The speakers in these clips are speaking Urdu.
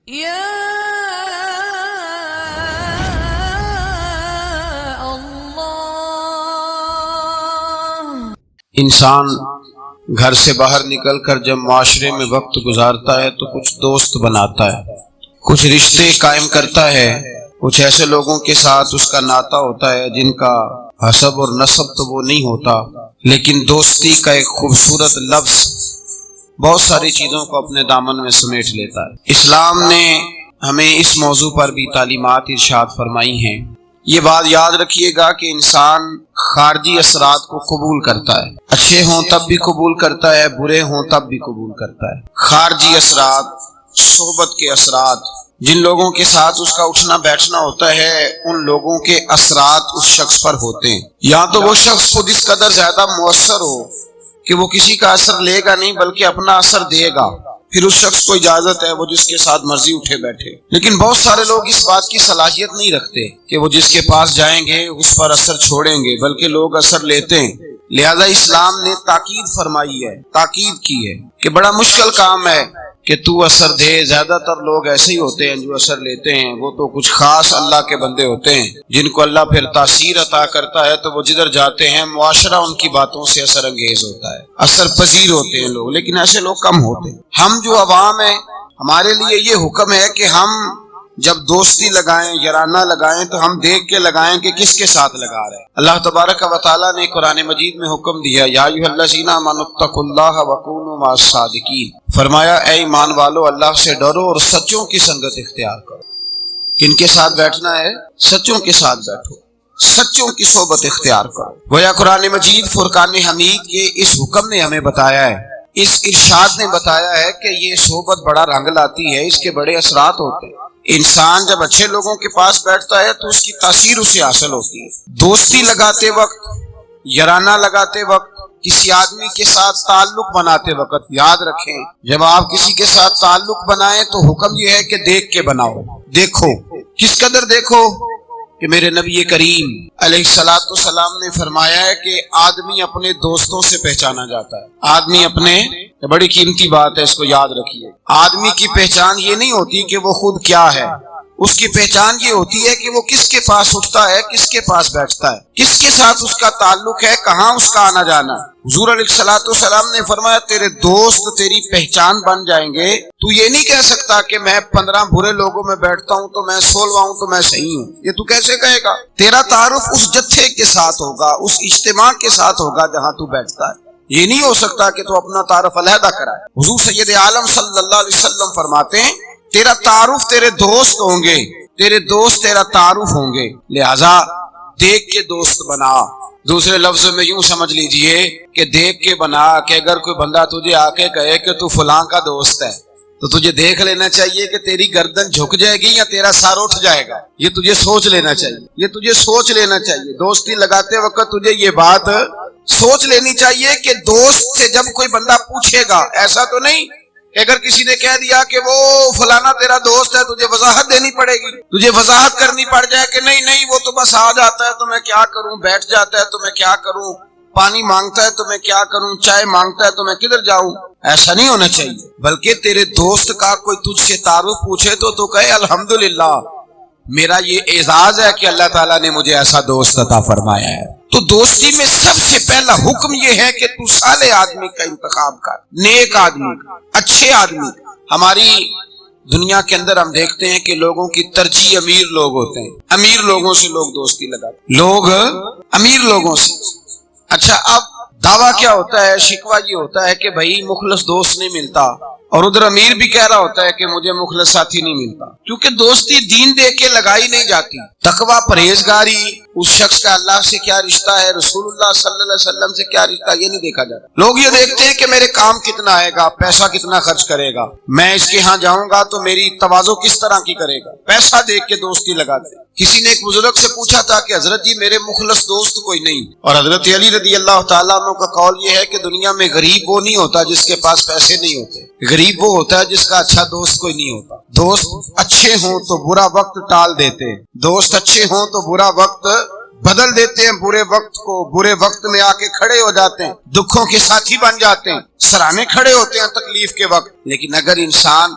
یا انسان گھر سے باہر نکل کر جب معاشرے میں وقت گزارتا ہے تو کچھ دوست بناتا ہے، کچھ رشتے قائم کرتا ہے، کچھ ایسے لوگوں کے ساتھ اس کا ناتا ہوتا ہے جن کا حسب اور نسب تو وہ نہیں ہوتا، لیکن دوستی کا ایک خوبصورت لفظ بہت ساری چیزوں کو اپنے دامن میں سمیٹ لیتا ہے۔ اسلام نے ہمیں اس موضوع پر بھی تعلیمات ارشاد فرمائی ہیں۔ یہ بات یاد رکھیے گا کہ انسان خارجی اثرات کو قبول کرتا ہے، اچھے ہوں تب بھی قبول کرتا ہے، برے ہوں تب بھی قبول کرتا ہے۔ خارجی اثرات، صحبت کے اثرات، جن لوگوں کے ساتھ اس کا اٹھنا بیٹھنا ہوتا ہے ان لوگوں کے اثرات اس شخص پر ہوتے ہیں۔ یا تو وہ شخص خود اس قدر زیادہ مؤثر ہو کہ وہ کسی کا اثر لے گا نہیں بلکہ اپنا اثر دے گا، پھر اس شخص کو اجازت ہے وہ جس کے ساتھ مرضی اٹھے بیٹھے۔ لیکن بہت سارے لوگ اس بات کی صلاحیت نہیں رکھتے کہ وہ جس کے پاس جائیں گے اس پر اثر چھوڑیں گے، بلکہ لوگ اثر لیتے ہیں۔ لہذا اسلام نے تاکید فرمائی ہے، تاکید کی ہے کہ بڑا مشکل کام ہے کہ تو اثر دے۔ زیادہ تر لوگ ایسے ہی ہوتے ہیں جو اثر لیتے ہیں، وہ تو کچھ خاص اللہ کے بندے ہوتے ہیں جن کو اللہ پھر تاثیر عطا کرتا ہے، تو وہ جدھر جاتے ہیں معاشرہ ان کی باتوں سے اثر انگیز ہوتا ہے، اثر پذیر ہوتے ہیں لوگ، لیکن ایسے لوگ کم ہوتے ہیں۔ ہم جو عوام ہیں، ہمارے لیے یہ حکم ہے کہ ہم جب دوستی لگائیں، یارانہ لگائیں تو ہم دیکھ کے لگائیں کہ کس کے ساتھ لگا رہے ہیں۔ اللہ تبارک و تعالیٰ نے قرآن مجید میں حکم دیا، یا ایھا الذین آمنوا اتقوا اللہ وکونوا مع الصادقین، فرمایا اے ایمان والو اللہ سے ڈرو اور سچوں کی سنگت اختیار کرو۔ کن کے ساتھ بیٹھنا ہے؟ سچوں کے ساتھ بیٹھو، سچوں کی صحبت اختیار کرو۔ گویا قرآن مجید فرقان حمید کے اس حکم نے ہمیں بتایا ہے، اس ارشاد نے بتایا ہے کہ یہ صحبت بڑا رنگ لاتی ہے، اس کے بڑے اثرات ہوتے ہیں۔ انسان جب اچھے لوگوں کے پاس بیٹھتا ہے تو اس کی تاثیر اسے حاصل ہوتی ہے۔ دوستی لگاتے وقت، یارانہ لگاتے وقت، کسی آدمی کے ساتھ تعلق بناتے وقت یاد رکھیں، جب آپ کسی کے ساتھ تعلق بنائیں تو حکم یہ ہے کہ دیکھ کے بناؤ۔ دیکھو، کس قدر دیکھو کہ میرے نبی کریم علیہ الصلوۃ والسلام نے فرمایا ہے کہ آدمی اپنے دوستوں سے پہچانا جاتا ہے۔ آدمی اپنے، بڑی قیمتی بات ہے، اس کو یاد رکھیے۔ آدمی کی پہچان یہ نہیں ہوتی کہ وہ خود کیا ہے، اس کی پہچان یہ ہوتی ہے کہ وہ کس کے پاس اٹھتا ہے، کس کے پاس بیٹھتا ہے، کس کے ساتھ اس کا تعلق ہے، کہاں اس کا آنا جانا۔ حضور علیہ الصلوۃ والسلام نے فرمایا تیرے دوست تیری پہچان بن جائیں گے۔ تو یہ نہیں کہہ سکتا کہ میں 15 برے لوگوں میں بیٹھتا ہوں تو میں 16واں ہوں تو میں صحیح ہوں، یہ تو کیسے کہے گا؟ تیرا تعارف اس جتھے کے ساتھ ہوگا، اس اجتماع کے ساتھ ہوگا جہاں تو بیٹھتا ہے۔ یہ نہیں ہو سکتا کہ تو اپنا تعارف علیحدہ کرائے۔ حضور سید عالم صلی اللہ علیہ وسلم فرماتے ہیں تیرا تعارف تیرے دوست ہوں گے، تیرے دوست تیرا تعارف ہوں گے، لہذا دیکھ کے دوست بنا۔ دوسرے لفظ میں یوں سمجھ لیجئے کہ دیکھ کے بنا، کہ اگر کوئی بندہ تجھے آ کے کہے کہ تو فلاں کا دوست ہے تو تجھے دیکھ لینا چاہیے کہ تیری گردن جھک جائے گی یا تیرا سر اٹھ جائے گا۔ یہ تجھے سوچ لینا چاہیے، یہ تجھے سوچ لینا چاہیے۔ دوستی لگاتے وقت تجھے یہ بات سوچ لینی چاہیے کہ دوست سے جب کوئی بندہ پوچھے گا، ایسا تو نہیں کہ اگر کسی نے کہہ دیا کہ وہ فلانا تیرا دوست ہے، تجھے وضاحت دینی پڑے گی، تجھے وضاحت کرنی پڑ جائے کہ نہیں نہیں وہ تو بس آ جاتا ہے تو میں کیا کروں، بیٹھ جاتا ہے تو میں کیا کروں، پانی مانگتا ہے تو میں کیا کروں، چائے مانگتا ہے تو میں کدھر جاؤں۔ ایسا نہیں ہونا چاہیے، بلکہ تیرے دوست کا کوئی تجھ سے تعارف پوچھے تو کہے الحمدللہ میرا یہ اعزاز ہے کہ اللہ تعالیٰ نے مجھے ایسا دوست عطا فرمایا ہے۔ تو دوستی میں سب سے پہلا حکم یہ ہے کہ تو صالح آدمی کا انتخاب کر، نیک آدمی کا، اچھے آدمی کا۔ ہماری دنیا کے اندر ہم دیکھتے ہیں کہ لوگوں کی ترجیح امیر لوگ ہوتے ہیں، امیر لوگوں سے لوگ دوستی لگاتے ہیں، لوگ امیر لوگوں سے۔ اچھا، اب دعویٰ کیا ہوتا ہے، شکوہ یہ ہوتا ہے کہ بھائی مخلص دوست نہیں ملتا، اور ادھر امیر بھی کہہ رہا ہوتا ہے کہ مجھے مخلص ساتھی نہیں ملتا، کیونکہ دوستی دین دے کے لگائی نہیں جاتی۔ تقویٰ، پرہیزگاری، اس شخص کا اللہ سے کیا رشتہ ہے، رسول اللہ صلی اللہ علیہ وسلم سے کیا رشتہ، یہ نہیں دیکھا جاتا۔ لوگ یہ دیکھتے ہیں کہ میرے کام کتنا آئے گا، پیسہ کتنا خرچ کرے گا، میں اس کے ہاں جاؤں گا تو میری تواضع کس طرح کی کرے گا، پیسہ دیکھ کے دوستی لگاتے ہیں۔ کسی نے ایک بزرگ سے پوچھا تھا کہ حضرت جی میرے مخلص دوست کوئی نہیں، اور حضرت علی رضی اللہ تعالیٰ عنہ کا قول یہ ہے کہ دنیا میں غریب وہ نہیں ہوتا جس کے پاس پیسے نہیں ہوتے، غریب وہ ہوتا ہے جس کا اچھا دوست کوئی نہیں ہوتا۔ دوست اچھے ہوں تو برا وقت ٹال دیتے ہیں، دوست اچھے ہوں تو برا وقت بدل دیتے ہیں، برے وقت کو برے وقت میں آ کے کھڑے ہو جاتے ہیں، دکھوں کے ساتھی بن جاتے ہیں، سرانے کھڑے ہوتے ہیں تکلیف کے وقت۔ لیکن اگر انسان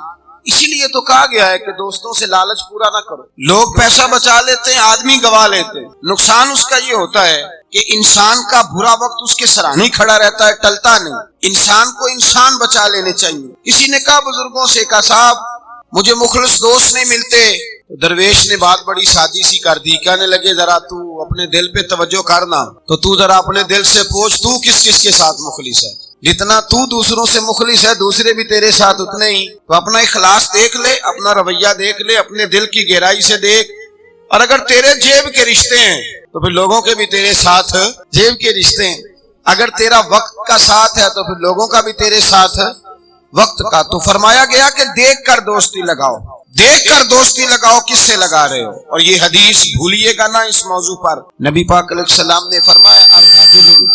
اسی لیے تو کہا گیا ہے کہ دوستوں سے لالچ پورا نہ کرو. لوگ پیسہ بچا لیتے ہیں، آدمی گوا لیتے ہیں. نقصان اس کا یہ ہوتا ہے کہ انسان کا برا وقت اس کے سرانے کھڑا رہتا ہے، ٹلتا نہیں. انسان کو انسان بچا لینے چاہیے. کسی نے کہا بزرگوں سے، کہا صاحب مجھے مخلص دوست نہیں ملتے. درویش نے بات بڑی سادی سی کر دی. کہنے لگے ذرا تو اپنے دل پہ توجہ کرنا، تو ذرا اپنے دل سے پوچھ تو کس کس کے ساتھ مخلص ہے. جتنا تو دوسروں سے مخلص ہے دوسرے بھی تیرے ساتھ اتنے ہی. تو اپنا اخلاص دیکھ لے، اپنا رویہ دیکھ لے، اپنے دل کی گہرائی سے دیکھ. اور اگر تیرے جیب کے رشتے ہیں تو پھر لوگوں کے بھی تیرے ساتھ جیب کے رشتے ہیں. اگر تیرا وقت کا ساتھ ہے تو پھر لوگوں کا بھی تیرے ساتھ وقت کا. تو فرمایا گیا کہ دیکھ کر دوستی لگاؤ، دیکھ کر دوستی لگاؤ کس سے لگا رہے ہو. اور یہ حدیث بھولیے گا نا اس موضوع پر. نبی پاک علیہ السلام نے فرمایا الرجل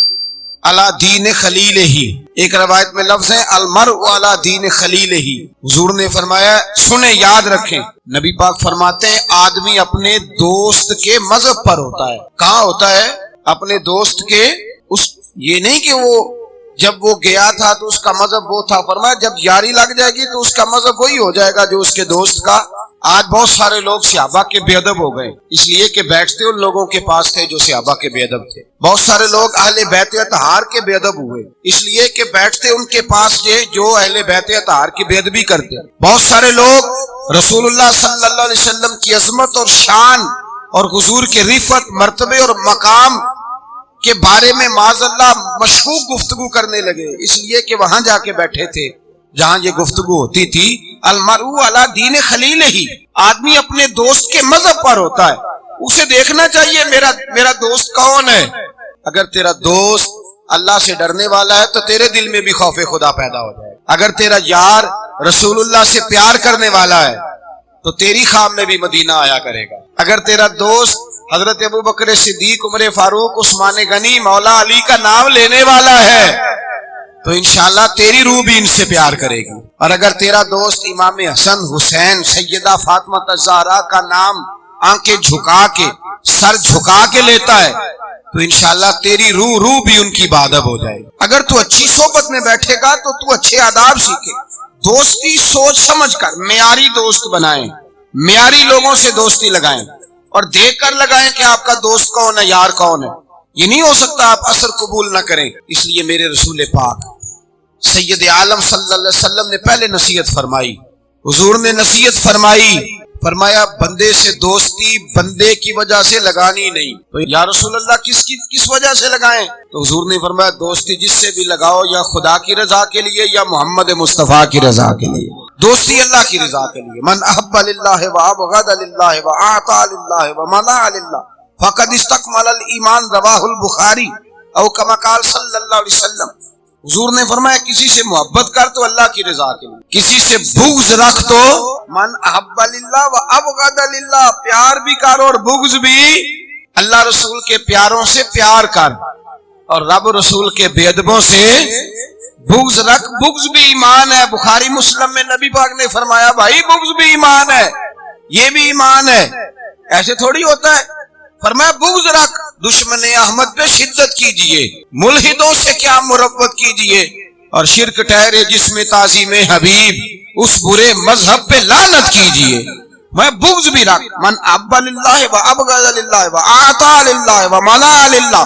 علی دین خلیل ہی. ایک روایت میں لفظ ہے المرء علی دین خلیل ہی. حضور نے فرمایا سنیں، یاد رکھیں، نبی پاک فرماتے ہیں آدمی اپنے دوست کے مذہب پر ہوتا ہے. کہاں ہوتا ہے؟ اپنے دوست کے. یہ نہیں کہ وہ جب وہ گیا تھا تو اس کا مذہب وہ تھا. فرمایا جب یاری لگ جائے گی تو اس کا مذہب وہی ہو جائے گا جو اس کے دوست کا. آج بہت سارے لوگ صحابہ کے بے ادب ہو گئے اس لیے کہ بیٹھتے ان لوگوں کے پاس تھے جو صحابہ کے بے ادب تھے. بہت سارے لوگ اہل بیت اطہار کے بے ادب ہوئے اس لیے کہ بیٹھتے ان کے پاس جو اہل بیت اطہار کی بے ادبی کرتے. بہت سارے لوگ رسول اللہ صلی اللہ علیہ وسلم کی عظمت اور شان اور حضور کے رفعت، مرتبے اور مقام کے بارے میں معاذ اللہ مشکوک گفتگو کرنے لگے اس لیے کہ وہاں جا کے بیٹھے تھے جہاں یہ گفتگو ہوتی تھی. المرء علی دین خلیل ہی. آدمی اپنے دوست کے مذہب پر ہوتا ہے. اسے دیکھنا چاہیے میرا دوست کون ہے. اگر تیرا دوست اللہ سے ڈرنے والا ہے تو تیرے دل میں بھی خوف خدا پیدا ہو جائے. اگر تیرا یار رسول اللہ سے پیار کرنے والا ہے تو تیری خواب میں بھی مدینہ آیا کرے گا. اگر تیرا دوست حضرت ابو بکر صدیق، عمر فاروق، عثمان غنی، مولا علی کا نام لینے والا ہے تو انشاءاللہ تیری روح بھی ان سے پیار کرے گی. اور اگر تیرا دوست امام حسن، حسین، سیدہ فاطمہ الزہرا کا نام آنکھیں جھکا کے، سر جھکا کے لیتا ہے تو انشاءاللہ تیری روح بھی ان کی بادب ہو جائے گی. اگر تو اچھی صحبت میں بیٹھے گا تو تو اچھے آداب سیکھے. دوستی سوچ سمجھ کر معیاری دوست بنائیں، معیاری لوگوں سے دوستی لگائیں اور دیکھ کر لگائیں کہ آپ کا دوست کون ہے، یار کون ہے. یہ نہیں ہو سکتا آپ اثر قبول نہ کریں. اس لیے میرے رسول پاک سید عالم صلی اللہ علیہ وسلم نے پہلے نصیحت فرمائی. حضور نے نصیحت فرمایا بندے سے دوستی بندے کی وجہ سے لگانی نہیں. تو یا رسول اللہ کس وجہ سے لگائیں؟ تو حضور نے فرمایا دوستی جس سے بھی لگاؤ یا خدا کی رضا کے لیے یا محمد مصطفیٰ کی رضا کے لیے. دوستی اللہ کی رضا کے لیے. من احب للہ وابغض للہ واعطى للہ ومنع للہ فقد استکمل الایمان. رواہ البخاری او کما قال صلی اللہ علیہ وسلم. حضور نے فرمایا کسی سے محبت کر تو اللہ کی رضا کے لیے، کسی سے بغض رکھ تو من احب للہ وابغض للہ. پیار بھی کر اور بغض بھی اللہ رسول کے پیاروں سے پیار کر اور رب رسول کے بے ادبوں سے بغض رکھ. بغض بھی ایمان ہے. بخاری مسلم میں نبی پاک نے فرمایا بھائی بغض بھی ایمان ہے، یہ بھی ایمان ہے. ایسے تھوڑی ہوتا ہے. فرمایا بغض رکھ، دشمن احمد پہ شدت کیجئے، ملحدوں سے کیا مربت کیجئے اور شرک ٹھہرے جس میں تعظیم حبیب اس برے مذہب پہ لعنت کیجئے. میں بغض بھی رکھ. من احب للہ وابغض للہ واعطى للہ ومنع للہ.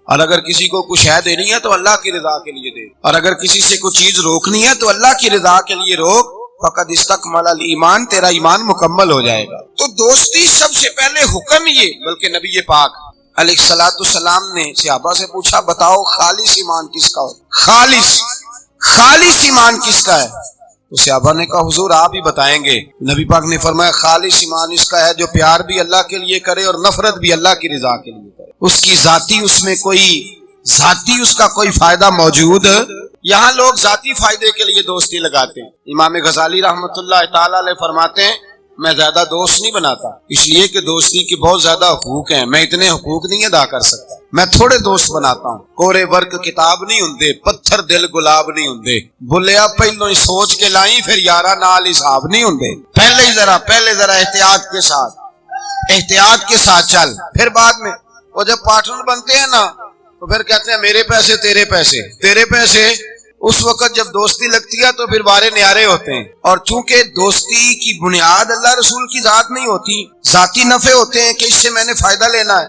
اور اگر کسی کو کچھ ہے دینی ہے تو اللہ کی رضا کے لیے دے، اور اگر کسی سے کوئی چیز روکنی ہے تو اللہ کی رضا کے لیے روک. فقد استکمل الایمان. تیرا ایمان مکمل ہو جائے گا. تو دوستی سب سے پہلے حکم یہ، بلکہ نبی پاک علیہ الصلوۃ والسلام نے صحابہ سے پوچھا بتاؤ خالص ایمان کس کا ہوتا ہے؟ خالص ایمان کس کا ہے؟ تو صحابہ نے کہا حضور آپ ہی بتائیں گے. نبی پاک نے فرمایا خالص ایمان اس کا ہے جو پیار بھی اللہ کے لیے کرے اور نفرت بھی اللہ کی رضا کے لیے کرے. اس کی ذاتی اس کا کوئی فائدہ موجود. یہاں لوگ ذاتی فائدے کے لیے دوستی لگاتے ہیں. امام غزالی رحمۃ اللہ تعالی علیہ فرماتے ہیں میں زیادہ دوست نہیں بناتا اس لیے کہ دوستی کے بہت زیادہ حقوق ہیں، میں اتنے حقوق نہیں ادا کر سکتا. میں تھوڑے دوست بناتا ہوں. کورے ورک کتاب نہیں ہوندے، پتھر دل گلاب نہیں ہوندے. بولیا پہلو ہی سوچ کے لائیں پھر یارہ نال حساب نہیں ہوندے. پہلے ذرا احتیاط کے ساتھ چل. پھر بعد میں وہ جب پارٹنر بنتے ہیں نا تو پھر کہتے ہیں میرے پیسے تیرے پیسے، تیرے پیسے اس وقت جب دوستی لگتی ہے تو پھر بارے نیارے ہوتے ہیں، اور چونکہ دوستی کی بنیاد اللہ رسول کی ذات نہیں ہوتی، ذاتی نفع ہوتے ہیں کہ اس سے میں نے فائدہ لینا ہے،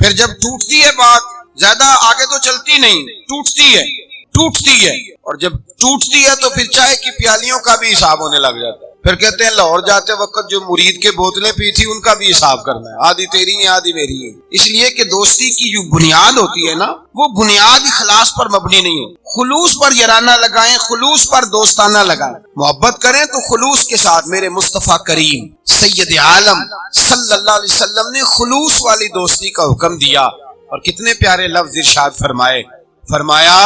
پھر جب ٹوٹتی ہے بات زیادہ آگے تو چلتی نہیں، ٹوٹتی ہے، اور جب ٹوٹتی ہے تو پھر چائے کی پیالیوں کا بھی حساب ہونے لگ جاتا ہے۔ پھر کہتے ہیں لاہور جاتے وقت جو مرید کے بوتلیں پی تھی ان کا بھی حساب کرنا ہے، آدھی تیری ہے آدھی میری ہے۔ اس لیے کہ دوستی کی جو بنیاد ہوتی ہے نا، وہ بنیاد اخلاص پر مبنی نہیں ہے۔ خلوص پر یارانہ لگائیں، خلوص پر دوستانہ لگائیں، محبت کریں تو خلوص کے ساتھ۔ میرے مصطفیٰ کریم سید عالم صلی اللہ علیہ وسلم نے خلوص والی دوستی کا حکم دیا، اور کتنے پیارے لفظ ارشاد فرمایا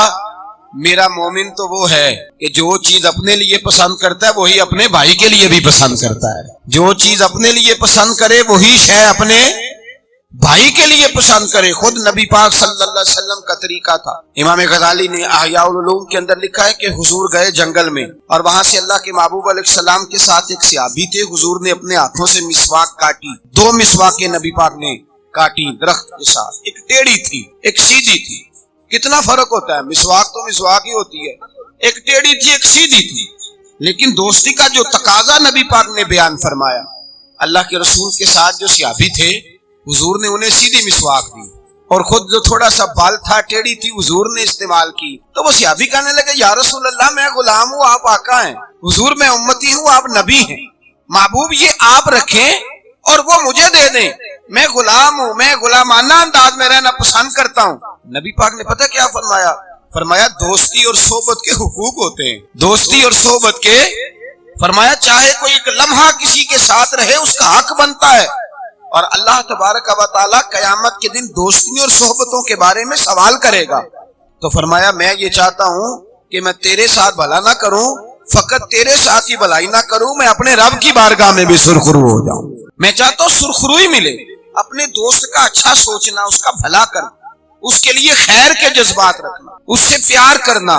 میرا مومن تو وہ ہے کہ جو چیز اپنے لیے پسند کرتا ہے وہی اپنے بھائی کے لیے بھی پسند کرتا ہے، جو چیز اپنے لیے پسند کرے وہی شے اپنے بھائی کے لیے پسند کرے۔ خود نبی پاک صلی اللہ علیہ وسلم کا طریقہ تھا۔ امام غزالی نے احیاء العلوم کے اندر لکھا ہے کہ حضور گئے جنگل میں، اور وہاں سے اللہ کے محبوب علیہ السلام کے ساتھ ایک صحابی تھے۔ حضور نے اپنے ہاتھوں سے مسواک کاٹی، 2 مسواکیں نبی پاک نے کاٹی درخت کے ساتھ، ایک ٹیڑھی تھی ایک سیدھی تھی۔ کتنا فرق ہوتا ہے، مسواک تو مسواک ہی ہوتی ہے، ایک ٹیڑھی تھی ایک سیدھی تھی، لیکن دوستی کا جو تقاضا نبی پاک نے بیان فرمایا، اللہ کے رسول کے ساتھ جو صحابی تھے حضور نے انہیں سیدھی مسواک دی، اور خود جو تھوڑا سا بال تھا ٹیڑھی تھی حضور نے استعمال کی۔ تو وہ صحابی کہنے لگے یا رسول اللہ میں غلام ہوں آپ آقا ہیں، حضور میں امتی ہوں آپ نبی ہیں، محبوب یہ آپ رکھیں اور وہ مجھے دے دیں، میں غلام ہوں، میں غلامانہ انداز میں رہنا پسند کرتا ہوں۔ نبی پاک نے پتہ کیا فرمایا دوستی اور صحبت کے حقوق ہوتے ہیں، دوستی اور صحبت کے، فرمایا چاہے کوئی ایک لمحہ کسی کے ساتھ رہے اس کا حق بنتا ہے، اور اللہ تبارک و تعالی قیامت کے دن دوستی اور صحبتوں کے بارے میں سوال کرے گا۔ تو فرمایا میں یہ چاہتا ہوں کہ میں تیرے ساتھ بھلا نہ کروں، فقط تیرے ساتھ ہی بھلائی نہ کروں، میں اپنے رب کی بارگاہ میں بھی سرخرو ہو جاؤں۔ میں چاہتا ہوں سرخروئی ملے، اپنے دوست کا اچھا سوچنا، اس کا بھلا کرنا، اس کے لیے خیر کے جذبات رکھنا، اس سے پیار کرنا،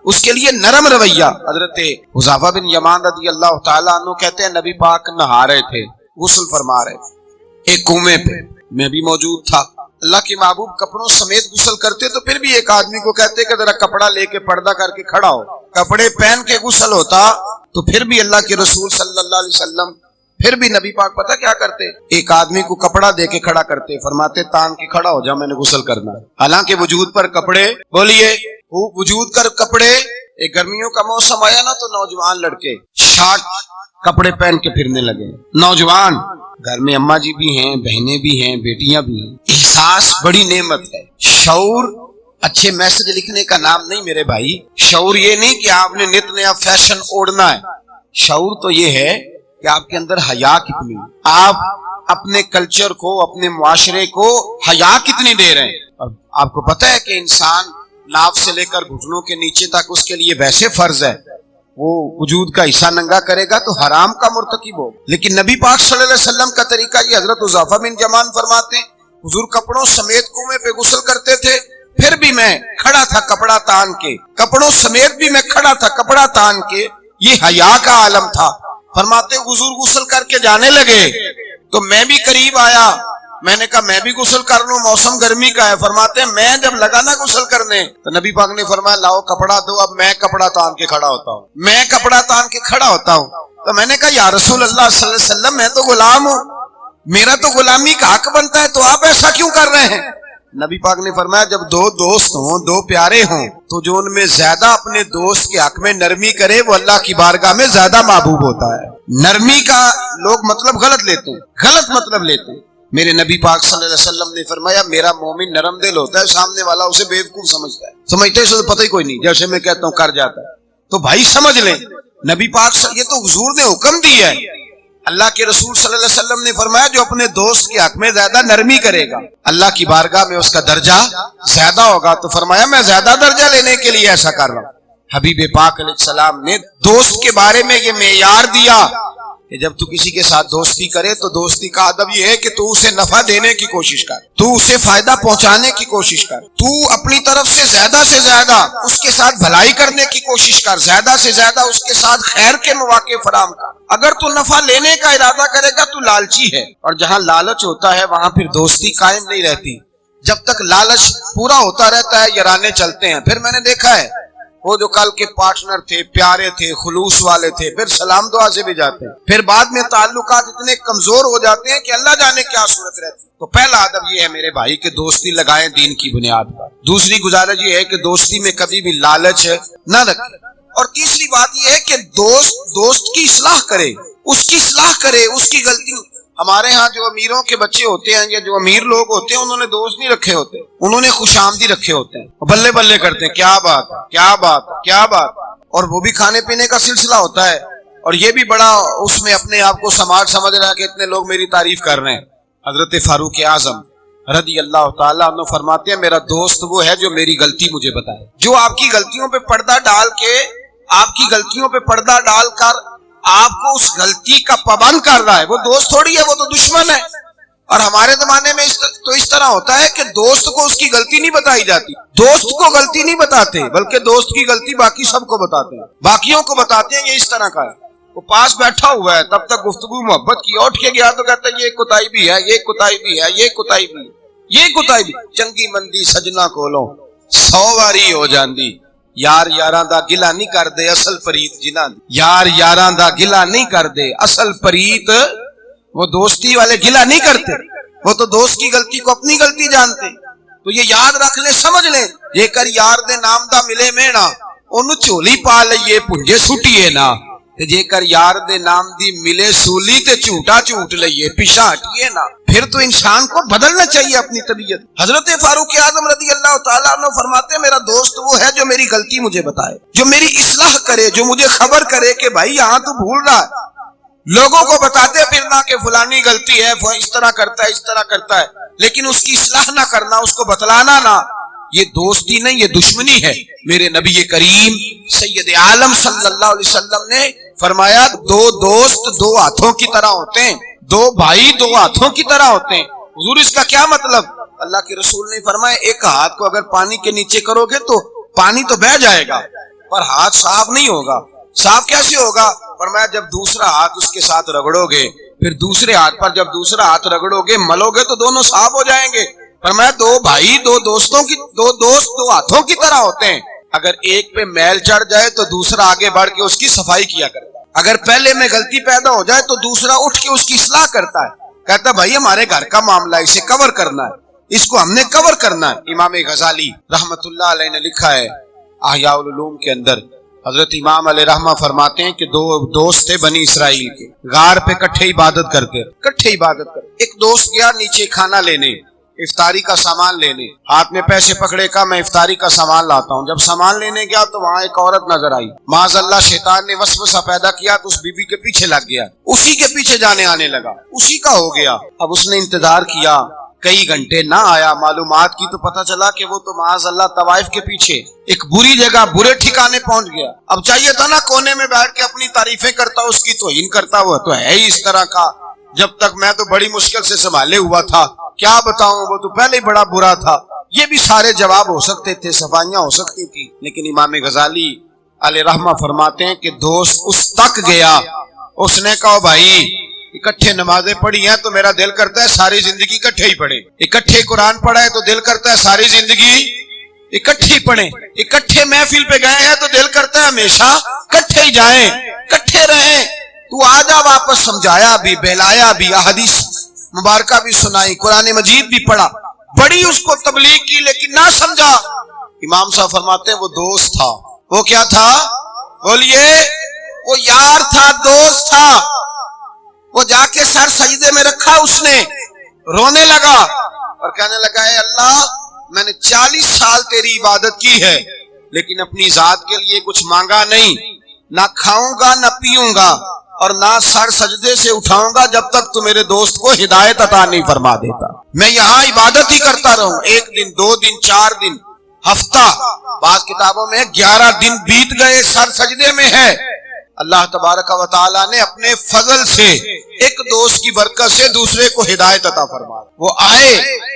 اس کے لیے نرم رویہ۔ حضرت حذیفہ بن یمان رضی اللہ تعالیٰ عنہ کہتے ہیں نبی پاک نہا رہے تھے، غسل فرما رہے تھے ایک کنویں پہ، میں بھی موجود تھا۔ اللہ کے محبوب کپڑوں سمیت غسل کرتے تو پھر بھی ایک آدمی کو کہتے کہ ذرا کپڑا لے کے پردہ کر کے کھڑا ہو، کپڑے پہن کے غسل ہوتا تو پھر بھی اللہ کے رسول صلی اللہ علیہ وسلم پھر بھی نبی پاک پتہ کیا کرتے، ایک آدمی کو کپڑا دے کے کھڑا کرتے، فرماتے تان کے کھڑا ہو جا میں نے غسل کرنا ہے۔ حالانکہ وجود پر کپڑے، بولیے وجود پر کپڑے، ایک گرمیوں کا موسم آیا نا تو نوجوان لڑکے شارٹ کپڑے پہن کے پھرنے لگے، نوجوان، گھر میں اماں جی بھی ہیں، بہنیں بھی ہیں، بیٹیاں بھی ہیں۔ احساس بڑی نعمت ہے۔ شعور اچھے میسج لکھنے کا نام نہیں میرے بھائی، شعور یہ نہیں کہ آپ نے نت نیا فیشن اوڑھنا ہے، شعور تو یہ ہے کہ آپ کے اندر حیا کتنی، آپ اپنے کلچر کو، اپنے معاشرے کو حیا کتنی دے رہے ہیں۔ اور آپ کو پتہ ہے کہ انسان ناف سے لے کر گھٹنوں کے نیچے تک اس کے لیے ویسے فرض ہے، وہ وجود کا حصہ ننگا کرے گا تو حرام کا مرتکب ہو، لیکن نبی پاک صلی اللہ علیہ وسلم کا طریقہ یہ، حضرت حذیفہ بن یمان فرماتے ہیں حضور کپڑوں سمیت کنویں پہ غسل کرتے تھے، پھر بھی میں کھڑا تھا کپڑا تان کے، کپڑوں سمیت بھی میں کھڑا تھا کپڑا تان کے، یہ حیا کا عالم تھا۔ فرماتے حضور غسل کر کے جانے لگے تو میں بھی قریب آیا، میں نے کہا میں بھی غسل کر لوں، موسم گرمی کا ہے۔ فرماتے میں جب لگا نا غسل کرنے تو نبی پاک نے فرمایا لاؤ کپڑا دو، اب میں کپڑا تان کے کھڑا ہوتا ہوں، میں کپڑا تان کے کھڑا ہوتا ہوں۔ تو میں نے کہا یا رسول اللہ صلی اللہ علیہ وسلم میں تو غلام ہوں، میرا تو غلامی کا حق بنتا ہے، تو آپ ایسا کیوں کر رہے ہیں؟ نبی پاک نے فرمایا جب 2 دوست ہوں، 2 پیارے ہوں، تو جو ان میں زیادہ اپنے دوست کے حق میں نرمی کرے وہ اللہ کی بارگاہ میں زیادہ محبوب ہوتا ہے۔ نرمی کا لوگ مطلب غلط لیتے ہیں، غلط مطلب لیتے ہیں۔ میرے نبی پاک صلی اللہ علیہ وسلم نے فرمایا میرا مومن نرم دل ہوتا ہے، سامنے والا اسے بیوقوف سمجھتا ہے، سمجھتے اسے تو پتہ ہی کوئی نہیں، جیسے میں کہتا ہوں کر جاتا ہے، تو بھائی سمجھ لیں نبی پاک یہ تو حضور نے حکم دیا ہے۔ اللہ کے رسول صلی اللہ علیہ وسلم نے فرمایا جو اپنے دوست کے حق میں زیادہ نرمی کرے گا اللہ کی بارگاہ میں اس کا درجہ زیادہ ہوگا۔ تو فرمایا میں زیادہ درجہ لینے کے لیے ایسا کر رہا ہوں۔ حبیب پاک علیہ السلام نے دوست کے بارے میں یہ معیار دیا کہ جب تو کسی کے ساتھ دوستی کرے تو دوستی کا ادب یہ ہے کہ تو اسے نفع دینے کی کوشش کر، تو اسے فائدہ پہنچانے کی کوشش کر، تو اپنی طرف سے زیادہ اس کے ساتھ بھلائی کرنے کی کوشش کر، زیادہ سے زیادہ اس کے ساتھ خیر کے مواقع فراہم کر۔ اگر تو نفع لینے کا ارادہ کرے گا تو لالچی ہے، اور جہاں لالچ ہوتا ہے وہاں پھر دوستی قائم نہیں رہتی۔ جب تک لالچ پورا ہوتا رہتا ہے یارانے چلتے ہیں۔ پھر میں نے دیکھا ہے وہ جو کل کے پارٹنر تھے، پیارے تھے، خلوص والے تھے، پھر سلام دعا سے بھی جاتے ہیں، پھر بعد میں تعلقات اتنے کمزور ہو جاتے ہیں کہ اللہ جانے کیا صورت رہتی ہے۔ تو پہلا ادب یہ ہے میرے بھائی کہ دوستی لگائیں دین کی بنیاد پر۔ دوسری گزارش یہ ہے کہ دوستی میں کبھی بھی لالچ نہ رکھیں، اور تیسری بات یہ ہے کہ دوست کی اصلاح کرے، اس کی اصلاح کرے، اس کی غلطی۔ ہمارے ہاں جو امیروں کے بچے ہوتے ہیں یا جو امیر لوگ ہوتے ہیں، انہوں نے دوست نہیں رکھے ہوتے، انہوں نے خوش آمدی رکھے ہوتے ہیں، بلے بلے کرتے ہیں، کیا بات ہے، کیا بات ہے، کیا بات ہے، اور وہ بھی کھانے پینے کا سلسلہ ہوتا ہے، اور یہ بھی بڑا اس میں اپنے آپ کو سماج سمجھ رہا ہے کہ اتنے لوگ میری تعریف کر رہے ہیں۔ حضرت فاروق اعظم رضی اللہ تعالیٰ عنہ فرماتے ہیں میرا دوست وہ ہے جو میری غلطی مجھے بتائے، جو آپ کی غلطیوں پہ پردہ ڈال کے، آپ کی غلطیوں پہ پردہ ڈال کر آپ کو اس غلطی کا پابند کر رہا ہے، وہ دوست تھوڑی ہے، وہ تو دشمن ہے۔ اور ہمارے زمانے میں تو اس طرح ہوتا ہے کہ دوست کو اس کی غلطی نہیں بتائی جاتی، دوست کو غلطی نہیں بتاتے، بلکہ دوست کی غلطی باقی سب کو بتاتے ہیں، باقیوں کو بتاتے ہیں۔ یہ اس طرح کا ہے، وہ پاس بیٹھا ہوا ہے، تب تک گفتگو محبت کی، اٹھ کے گیا تو کہتا ہے یہ کوتاہی بھی ہے، یہ کوتاہی بھی ہے، یہ کوتاہی بھی ہے، یہ کوتاہی بھی۔ چنگی مندی سجنا کولوں 100 واری ہو جاندی، یار یاراں دا گلا نہیں کر دے اصل پریت جنہاں دی، یار یاراں دا گلا نہیں کر دے اصل پریت، وہ دوستی والے گلا نہیں کرتے، وہ تو دوست کی غلطی کو اپنی غلطی جانتے۔ تو یہ یاد رکھ لیں، سمجھ لیں، یہ کر یار دے نام دا ملے مینا، انہوں چولی پا لئیے پنجے سٹیے نا، جے کر یار دے نام دی ملے سولی تے جھوٹا جھوٹ لئیے پیچھا ہٹیے نا۔ پھر تو انسان کو بدلنا چاہیے اپنی طبیعت۔ حضرت فاروق اعظم رضی اللہ تعالیٰ عنہ فرماتے ہیں میرا دوست وہ ہے جو میری غلطی مجھے بتائے، جو میری اصلاح کرے، جو مجھے خبر کرے کہ بھائی یہاں تو بھول رہا ہے۔ لوگوں کو بتاتے پھرنا کہ فلانی غلطی ہے، اس طرح کرتا ہے، اس طرح کرتا ہے، لیکن اس کی اصلاح نہ کرنا، اس کو بتلانا نہ، یہ دوستی نہیں، یہ دشمنی ہے۔ میرے نبی کریم سید عالم صلی اللہ علیہ وسلم نے فرمایا دو دوست دو ہاتھوں کی طرح ہوتے ہیں، دو بھائی دو ہاتھوں کی طرح ہوتے ہیں۔ حضور اس کا کیا مطلب؟ اللہ کے رسول نے فرمایا ایک ہاتھ کو اگر پانی کے نیچے کرو گے تو پانی تو بہہ جائے گا، پر ہاتھ صاف نہیں ہوگا۔ صاف کیسے ہوگا؟ فرمایا جب دوسرا ہاتھ اس کے ساتھ رگڑو گے، پھر دوسرے ہاتھ پر جب دوسرا ہاتھ رگڑو گے، ملو گے تو دونوں صاف ہو جائیں گے۔ فرمایا دو بھائی دو دوست دو ہاتھوں کی طرح ہوتے ہیں، اگر ایک پہ میل چڑھ جائے تو دوسرا آگے بڑھ کے اس کی صفائی کیا کرتا ہے، اگر پہلے میں غلطی پیدا ہو جائے تو دوسرا اٹھ کے اس کی اصلاح کرتا ہے، کہتا ہے بھائی ہمارے گھر کا معاملہ ہے، اسے کور کرنا ہے، اس کو ہم نے کور کرنا ہے۔ امام غزالی رحمت اللہ علیہ نے لکھا ہے احیاء العلوم کے اندر، حضرت امام علیہ رحمہ فرماتے ہیں کہ دو دوست تھے بنی اسرائیل کے، غار پہ کٹھے عبادت کرتے، کٹھے عبادت کرتے۔ ایک دوست گیا نیچے کھانا لینے، افطاری کا سامان لینے، ہاتھ میں پیسے پکڑے کا میں افطاری کا سامان لاتا ہوں۔ جب سامان لینے گیا تو وہاں ایک عورت نظر آئی، معاذ اللہ شیطان نے وسوسہ پیدا کیا تو اس بی بی کے پیچھے لگ گیا، اسی کے پیچھے جانے آنے لگا، اسی کا ہو گیا۔ اب اس نے انتظار کیا، کئی گھنٹے نہ آیا، معلومات کی تو پتہ چلا کہ وہ تو معاذ اللہ طوائف کے پیچھے ایک بری جگہ برے ٹھکانے پہنچ گیا۔ اب چاہیے تھا نا کونے میں بیٹھ کے اپنی تعریفیں کرتا، اس کی توہین کرتا، وہ تو ہے ہی اس طرح کا، جب تک میں تو بڑی مشکل سے سنبھالے ہوا تھا، کیا بتاؤں وہ تو پہلے ہی بڑا برا تھا۔ یہ بھی سارے جواب ہو سکتے تھے، صفائیاں ہو سکتی تھی، لیکن امام غزالی علیہ رحمہ فرماتے ہیں کہ دوست اس تک گیا، اس نے کہا بھائی اکٹھے نمازیں پڑھی ہیں تو میرا دل کرتا ہے ساری زندگی اکٹھے ہی پڑھیں، اکٹھے قرآن پڑھا ہے تو دل کرتا ہے ساری زندگی اکٹھے ہی پڑھیں، اکٹھے محفل پہ گئے ہیں تو دل کرتا ہے ہمیشہ اکٹھے ہی جائیں، اکٹھے رہیں۔ تو آجا واپس سمجھایا بھی، بہلایا بھی، احادیث مبارکہ بھی سنائی، قرآن مجید بھی پڑھا، بڑی اس کو تبلیغ کی لیکن نہ سمجھا۔ امام صاحب فرماتے ہیں وہ دوست تھا، وہ کیا تھا؟ بولیے، وہ یار تھا، دوست تھا۔ وہ جا کے سر سجدے میں رکھا، اس نے رونے لگا اور کہنے لگا اے اللہ میں نے 40 سال تیری عبادت کی ہے لیکن اپنی ذات کے لیے کچھ مانگا نہیں، نہ کھاؤں گا نہ پیوں گا اور نہ سر سجدے سے اٹھاؤں گا جب تک تو میرے دوست کو ہدایت عطا نہیں فرما دیتا۔ میں یہاں عبادت ہی کرتا رہوں، 1 دن 2 دن 4 دن ہفتہ، بعض کتابوں میں 11 دن بیت گئے، سر سجدے میں ہے۔ اللہ تبارک و تعالی نے اپنے فضل سے ایک دوست کی برکت سے دوسرے کو ہدایت عطا فرما۔ وہ آئے،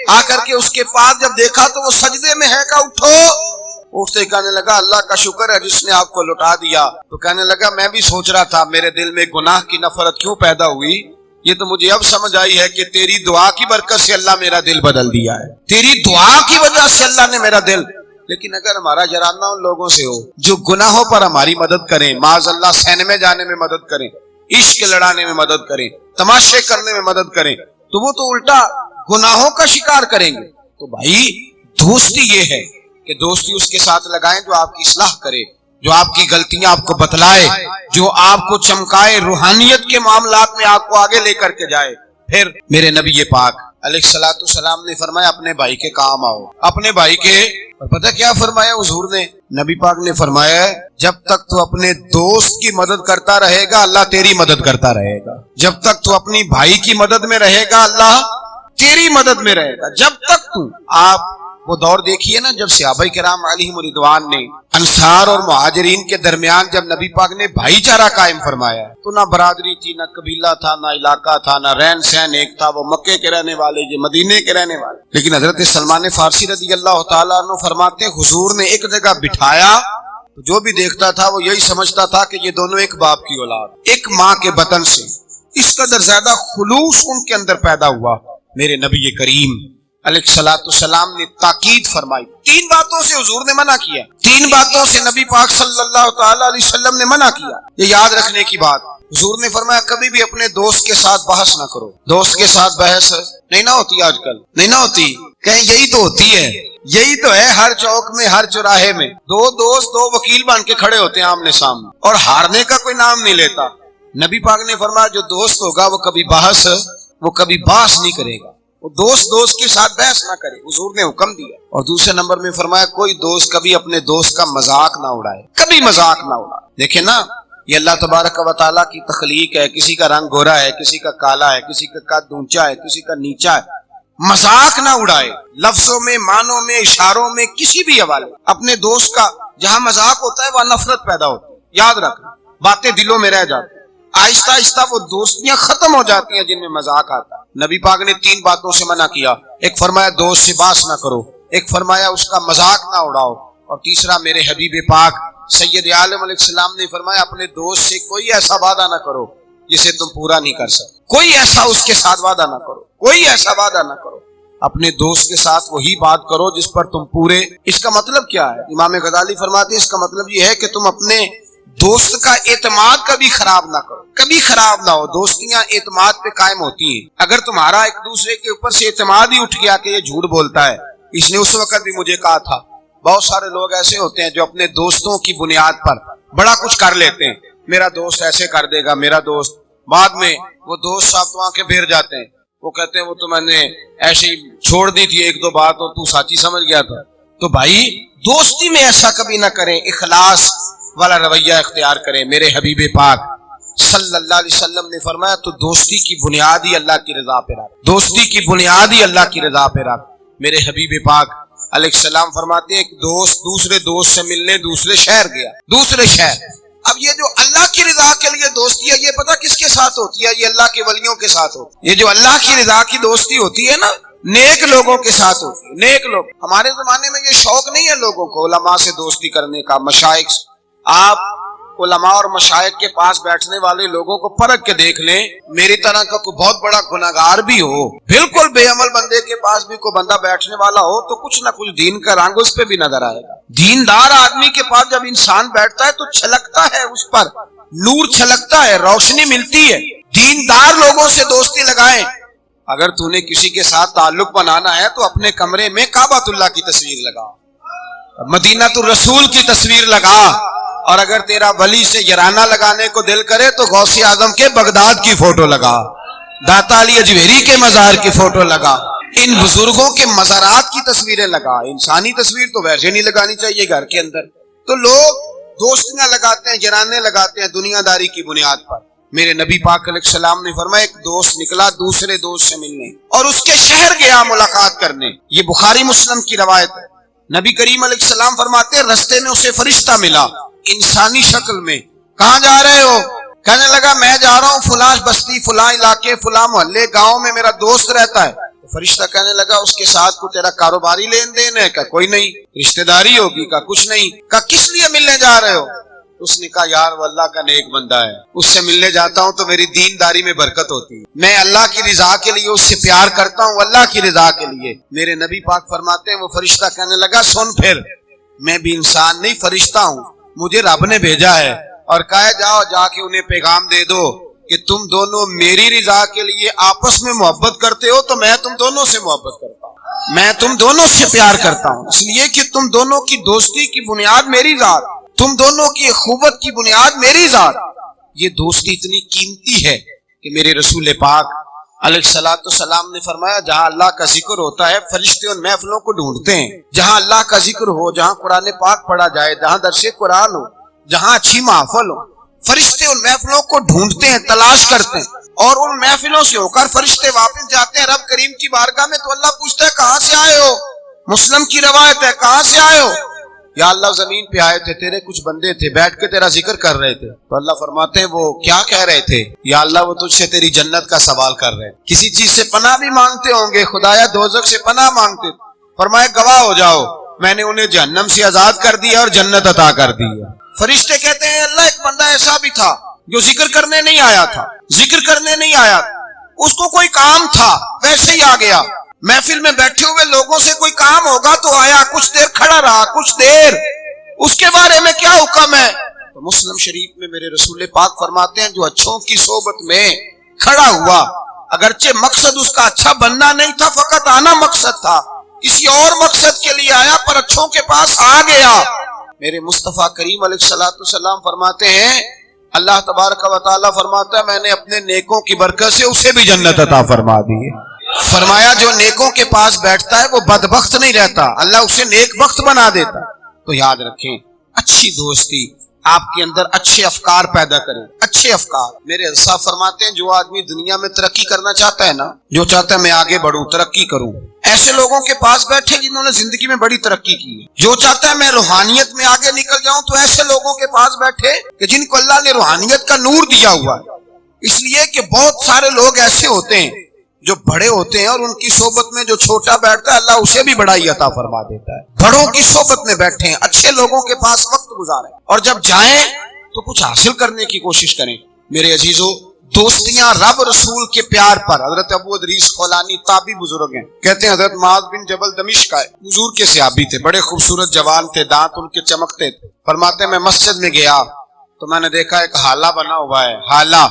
آ کر کے اس کے پاس جب دیکھا تو وہ سجدے میں ہے، کہا اٹھو۔ اٹھتے کہنے لگا اللہ کا شکر ہے جس نے آپ کو لٹا دیا۔ تو کہنے لگا میں بھی سوچ رہا تھا میرے دل میں گناہ کی نفرت کیوں پیدا ہوئی، یہ تو مجھے اب سمجھ آئی ہے کہ تیری دعا کی برکت سے اللہ میرا دل بدل دیا ہے، تیری دعا کی وجہ سے اللہ نے میرا دل، لیکن اگر ہمارا جرانہ ان لوگوں سے ہو جو گناہوں پر ہماری مدد کریں، معاذ اللہ سینمے جانے میں مدد کریں، عشق لڑانے میں مدد کریں، تماشے کرنے میں مدد کریں، تو وہ تو الٹا گناہوں کا شکار کریں گے. تو بھائی دوستی یہ ہے کہ دوستی اس کے ساتھ لگائیں جو آپ کی اصلاح کرے، جو آپ کی غلطیاں آپ کو بتلائے، جو آپ کو چمکائے، روحانیت کے معاملات میں آپ کو آگے لے کر کے جائے. پھر میرے نبی پاک علیہ الصلوۃ والسلام نے فرمایا اپنے بھائی کے کام آؤ. اپنے بھائی کے، اور پتہ کیا فرمایا حضور نے؟ نبی پاک نے فرمایا جب تک تو اپنے دوست کی مدد کرتا رہے گا اللہ تیری مدد کرتا رہے گا. جب تک تو اپنی بھائی کی مدد میں رہے گا اللہ تیری مدد میں رہے گا. جب تک تو آپ وہ دور دیکھیے نا جب صحابہ کرام علیہم رضوان نے انصار اور مہاجرین کے درمیان جب نبی پاک نے بھائی چارہ قائم فرمایا تو نہ برادری تھی، نہ قبیلہ تھا، نہ علاقہ تھا، نہ رہن سہن ایک تھا. وہ مکے کے رہنے والے، یہ مدینے کے رہنے والے. لیکن حضرت سلمان فارسی رضی اللہ تعالیٰ عنہ فرماتے ہیں حضور نے ایک جگہ بٹھایا تو جو بھی دیکھتا تھا وہ یہی سمجھتا تھا کہ یہ دونوں ایک باپ کی اولاد، ایک ماں کے بطن سے. اس قدر زیادہ خلوص ان کے اندر پیدا ہوا. میرے نبی کریم علیہ الصلوۃ والسلام نے تاکید فرمائی. 3 باتوں سے حضور نے منع کیا، 3 باتوں سے نبی پاک صلی اللہ تعالی علیہ وسلم نے منع کیا. یہ یاد رکھنے کی بات. حضور نے فرمایا کبھی بھی اپنے دوست کے ساتھ بحث نہ کرو. دوست کے ساتھ بحث نہیں نہ ہوتی آج کل، نہیں نہ ہوتی. کہیں یہی تو ہوتی ہے، یہی تو ہے. ہر چوک میں، ہر چوراہے میں 2 دوست 2 وکیل بن کے کھڑے ہوتے ہیں آمنے سامنے اور ہارنے کا کوئی نام نہیں لیتا. نبی پاک نے فرمایا جو دوست ہوگا وہ کبھی بحث نہیں کرے گا. وہ دوست کے ساتھ بحث نہ کرے، حضور نے حکم دیا. اور دوسرے نمبر میں فرمایا کوئی دوست کبھی اپنے دوست کا مذاق نہ اڑائے، کبھی مذاق نہ اڑائے. دیکھیں نا یہ اللہ تبارک و تعالیٰ کی تخلیق ہے. کسی کا رنگ گورا ہے، کسی کا کالا ہے، کسی کا قد اونچا ہے، کسی کا نیچا ہے. مذاق نہ اڑائے، لفظوں میں، معنوں میں، اشاروں میں، کسی بھی حوالے. اپنے دوست کا جہاں مذاق ہوتا ہے وہاں نفرت پیدا ہوتی ہے. یاد رکھنا، باتیں دلوں میں رہ جاتی ہیں. آہستہ آہستہ وہ دوستیاں ختم ہو جاتی ہیں جن میں مذاق آتا ہے. نبی پاک نے 3 باتوں سے منع کیا. ایک فرمایا دوست سے بحث نہ کرو، ایک فرمایا اس کا مذاق نہ اڑاؤ، اور تیسرا میرے حبیب پاک سید عالم علیہ السلام نے فرمایا اپنے دوست سے کوئی ایسا وعدہ نہ کرو جسے تم پورا نہیں کر سکتے. کوئی ایسا اس کے ساتھ وعدہ نہ کرو، کوئی ایسا وعدہ نہ کرو. اپنے دوست کے ساتھ وہی بات کرو جس پر تم پورے. اس کا مطلب کیا ہے؟ امام غزالی فرماتے ہیں اس کا مطلب یہ ہے کہ تم اپنے دوست کا اعتماد کبھی خراب نہ کرو، کبھی خراب نہ ہو. دوستیاں اعتماد پہ قائم ہوتی ہیں. اگر تمہارا ایک دوسرے کے اوپر سے اعتماد ہی اٹھ گیا کہ یہ جھوٹ بولتا ہے، اس نے اس وقت بھی مجھے کہا تھا. بہت سارے لوگ ایسے ہوتے ہیں جو اپنے دوستوں کی بنیاد پر بڑا کچھ کر لیتے ہیں. میرا دوست ایسے کر دے گا، میرا دوست. بعد میں وہ دوست صاحب تو آنکھیں پھیر جاتے ہیں. وہ کہتے ہیں وہ تو میں نے ایسے ہی چھوڑ دی تھی 1-2 بات اور تو سچی سمجھ گیا تھا. تو بھائی دوستی میں ایسا کبھی نہ کریں، اخلاص والا رویہ اختیار کریں. میرے حبیب پاک صلی اللہ علیہ وسلم نے فرمایا تو دوستی کی بنیاد ہی اللہ کی رضا پہ رکھ، دوستی کی بنیاد ہی اللہ کی رضا پہ رکھ. میرے حبیب پاک علیہ السلام فرماتے ہیں ایک دوست دوسرے دوست سے ملنے دوسرے شہر گیا، دوسرے شہر. اب یہ جو اللہ کی رضا کے لیے دوستی ہے یہ پتہ کس کے ساتھ ہوتی ہے؟ یہ اللہ کے ولیوں کے ساتھ ہوتی ہے. یہ جو اللہ کی رضا کی دوستی ہوتی ہے نا، نیک لوگوں کے ساتھ ہوتی ہے. نیک لوگ. ہمارے زمانے میں یہ شوق نہیں ہے لوگوں کو علماء سے دوستی کرنے کا، مشائخ. آپ علماء اور مشائخ کے پاس بیٹھنے والے لوگوں کو پرکھ کے دیکھ لیں. میری طرح کا کوئی بہت بڑا گناہگار بھی ہو، بالکل بے عمل بندے کے پاس بھی کوئی بندہ بیٹھنے والا ہو تو کچھ نہ کچھ دین کا رنگ اس پہ بھی نظر آئے گا. دیندار آدمی کے پاس جب انسان بیٹھتا ہے تو چھلکتا ہے، اس پر نور چھلکتا ہے، روشنی ملتی ہے. دیندار لوگوں سے دوستی لگائیں. اگر تو نے کسی کے ساتھ تعلق بنانا ہے تو اپنے کمرے میں کعبۃ اللہ کی تصویر لگا، مدینہ الرسول کی تصویر لگا. اور اگر تیرا ولی سے یارانہ لگانے کو دل کرے تو غوث اعظم کے بغداد کی فوٹو لگا، داتا علی اجویری کے مزار کی فوٹو لگا، ان بزرگوں کے مزارات کی تصویریں لگا. انسانی تصویر تو ویسے نہیں لگانی چاہیے گھر کے اندر. تو لوگ دوستیاں لگاتے ہیں، یارانے لگاتے ہیں دنیا داری کی بنیاد پر. میرے نبی پاک علیہ السلام نے فرمایا ایک دوست نکلا دوسرے دوست سے ملنے اور اس کے شہر گیا ملاقات کرنے. یہ بخاری مسلم کی روایت ہے. نبی کریم علیہ السلام فرماتے ہیں رستے میں اسے فرشتہ ملا انسانی شکل میں. کہاں جا رہے ہو؟ کہنے لگا میں جا رہا ہوں فلاں بستی، فلاں علاقے، فلاں محلے، گاؤں میں میرا دوست رہتا ہے. فرشتہ کہنے لگا اس کے ساتھ کو تیرا کاروباری لین دین ہے؟ کہا کوئی نہیں. رشتہ داری ہوگی؟ کہا کچھ نہیں. کہا کس لیے ملنے جا رہے ہو؟ اس نے کہا یار وہ اللہ کا نیک بندہ ہے، اس سے ملنے جاتا ہوں تو میری دینداری میں برکت ہوتی ہے، میں اللہ کی رضا کے لیے اس سے پیار کرتا ہوں، اللہ کی رضا کے لیے. میرے نبی پاک فرماتے ہیں وہ فرشتہ کہنے لگا سن پھر میں بھی انسان نہیں فرشتہ ہوں, مجھے رب نے بھیجا ہے اور کہا جاؤ جا کے انہیں پیغام دے دو کہ تم دونوں میری رضا کے لیے آپس میں محبت کرتے ہو تو میں تم دونوں سے محبت کرتا ہوں, میں تم دونوں سے پیار کرتا ہوں, اس لیے کہ تم دونوں کی دوستی کی بنیاد میری ذات, تم دونوں کی اخوت کی بنیاد میری ذات. یہ دوستی اتنی قیمتی ہے کہ میرے رسول پاک علیہ الصلوۃ والسلام نے فرمایا جہاں اللہ کا ذکر ہوتا ہے فرشتے ان محفلوں کو ڈھونڈتے ہیں, جہاں اللہ کا ذکر ہو, جہاں قرآن پاک پڑھا جائے, جہاں درس قرآن ہو, جہاں اچھی محفل ہو, فرشتے ان محفلوں کو ڈھونڈتے ہیں, تلاش کرتے ہیں, اور ان محفلوں سے ہو کر فرشتے واپس جاتے ہیں رب کریم کی بارگاہ میں تو اللہ پوچھتا ہے کہاں سے آئے ہو؟ مسلم کی روایت ہے کہاں سے آئے ہو؟ یا اللہ زمین پہ آئے تھے, تیرے کچھ بندے تھے بیٹھ کے تیرا ذکر کر رہے تھے. تو اللہ فرماتے ہیں وہ کیا کہہ رہے تھے؟ یا اللہ وہ تجھ سے تیری جنت کا سوال کر رہے ہیں, کسی چیز سے پناہ بھی مانگتے ہوں گے, خدایا دوزخ سے پناہ مانگتے. فرمایا گواہ ہو جاؤ میں نے انہیں جہنم سے آزاد کر دیا اور جنت عطا کر دی. فرشتے کہتے ہیں اللہ ایک بندہ ایسا بھی تھا جو ذکر کرنے نہیں آیا تھا, ذکر کرنے نہیں آیا, اس کو کوئی کام تھا ویسے ہی آ گیا, محفل میں بیٹھے ہوئے لوگوں سے کوئی کام ہوگا تو آیا, کچھ دیر کھڑا رہا, کچھ دیر, اس کے بارے میں کیا حکم ہے؟ تو مسلم شریف میں میرے رسول پاک فرماتے ہیں جو اچھوں کی صحبت میں کھڑا ہوا, اگرچہ مقصد اس کا اچھا بننا نہیں تھا, فقط آنا مقصد تھا, کسی اور مقصد کے لیے آیا پر اچھوں کے پاس آ گیا. میرے مصطفیٰ کریم علیہ الصلوۃ والسلام فرماتے ہیں اللہ تبارک و تعالیٰ فرماتا ہے میں نے اپنے نیکوں کی برکت سے اسے بھی جنت عطا فرما دی ہے. فرمایا جو نیکوں کے پاس بیٹھتا ہے وہ بدبخت نہیں رہتا, اللہ اسے نیک بخت بنا دیتا. تو یاد رکھیں اچھی دوستی آپ کے اندر اچھے افکار پیدا کریں, اچھے افکار. میرے صاحب فرماتے ہیں جو آدمی دنیا میں ترقی کرنا چاہتا ہے نا, جو چاہتا ہے میں آگے بڑھوں ترقی کروں, ایسے لوگوں کے پاس بیٹھے جنہوں نے زندگی میں بڑی ترقی کی ہے. جو چاہتا ہے میں روحانیت میں آگے نکل جاؤں تو ایسے لوگوں کے پاس بیٹھے کہ جن کو اللہ نے روحانیت کا نور دیا ہوا ہے. اس لیے کہ بہت سارے لوگ ایسے ہوتے ہیں جو بڑے ہوتے ہیں اور ان کی صحبت میں جو چھوٹا بیٹھتا ہے اللہ اسے بھی بڑائی عطا فرما دیتا ہے. بڑوں کی صحبت میں بیٹھے ہیں, اچھے لوگوں کے پاس وقت گزاریں, اور جب جائیں تو کچھ حاصل کرنے کی کوشش کریں. میرے عزیزو دوستیاں رب رسول کے پیار پر. حضرت ابو ادریس خولانی تابعی بزرگ ہیں, کہتے ہیں حضرت معاذ بن جبل دمشق آئے, حضور کے صحابی تھے, بڑے خوبصورت جوان تھے, دانت ان کے چمکتے تھے. فرماتے ہیں میں مسجد میں گیا تو میں نے دیکھا ایک حالہ بنا ہوا ہے, حالہ,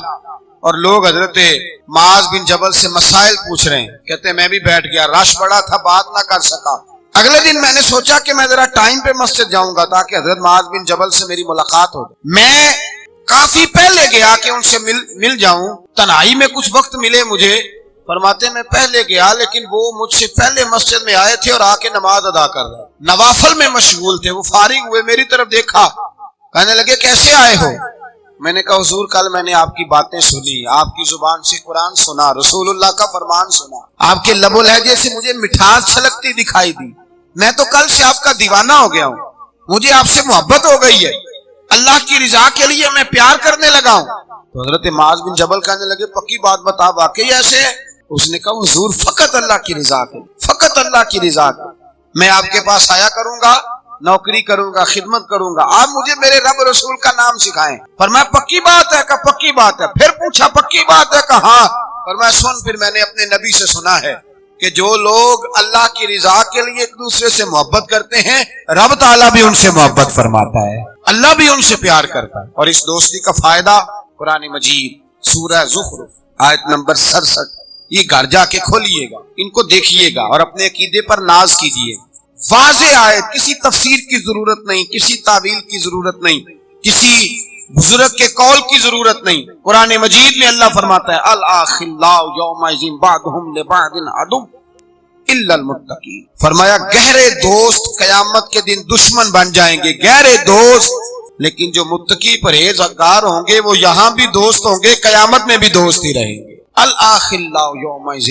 اور لوگ حضرت معاذ بن جبل سے مسائل پوچھ رہے ہیں. کہتے ہیں میں بھی بیٹھ گیا, رش بڑا تھا بات نہ کر سکا. اگلے دن میں نے سوچا کہ میں ذرا ٹائم پہ مسجد جاؤں گا تاکہ حضرت معاذ بن جبل سے میری ملاقات ہو جائے. میں کافی پہلے گیا کہ ان سے مل جاؤں, تنہائی میں کچھ وقت ملے مجھے. فرماتے ہیں میں پہلے گیا لیکن وہ مجھ سے پہلے مسجد میں آئے تھے اور آ کے نماز ادا کر رہے, نوافل میں مشغول تھے. وہ فارغ ہوئے, میری طرف دیکھا, کہنے لگے کیسے آئے ہو؟ میں نے کہا حضور کل میں نے آپ کی باتیں سنی, آپ کی زبان سے قرآن سنا, رسول اللہ کا فرمان سنا, آپ کے لب و لہجے سے مجھے مٹھاس چھلکتی دکھائی دی. میں تو کل سے آپ کا دیوانہ ہو گیا ہوں, مجھے آپ سے محبت ہو گئی ہے, اللہ کی رضا کے لیے میں پیار کرنے لگا ہوں. تو حضرت معاذ بن جبل کہنے لگے پکی بات بتا, واقعی ایسے ہے؟ اس نے کہا حضور فقط اللہ کی رضا کے, فقط اللہ کی رضا کے میں آپ کے پاس آیا کروں گا, نوکری کروں گا, خدمت کروں گا, آپ مجھے میرے رب رسول کا نام سکھائیں. فرمایا پکی بات ہے؟ کہا پکی بات ہے. پھر پوچھا پکی بات ہے؟ کہا ہاں. فرمایا سن, پھر میں نے اپنے نبی سے سنا ہے کہ جو لوگ اللہ کی رضا کے لیے ایک دوسرے سے محبت کرتے ہیں رب تعالیٰ بھی ان سے محبت فرماتا ہے, اللہ بھی ان سے پیار کرتا ہے. اور اس دوستی کا فائدہ قرآن مجید سورہ زخرف آیت نمبر 67, یہ گھر جا کے کھولیے گا, ان کو دیکھیے گا اور اپنے عقیدے پر ناز کیجیے. واضح آیت, کسی تفسیر کی ضرورت نہیں, کسی تعویل کی ضرورت نہیں, کسی بزرگ کے قول کی ضرورت نہیں. قرآن مجید میں اللہ فرماتا ہے الاخلاء یومئذ بعضهم لبعض عدو الا المتقین. فرمایا گہرے دوست قیامت کے دن دشمن بن جائیں گے, گہرے دوست, لیکن جو متقی پرہیزگار ہوں گے وہ یہاں بھی دوست ہوں گے, قیامت میں بھی دوست ہی رہیں گے. الاخلاء یومئذ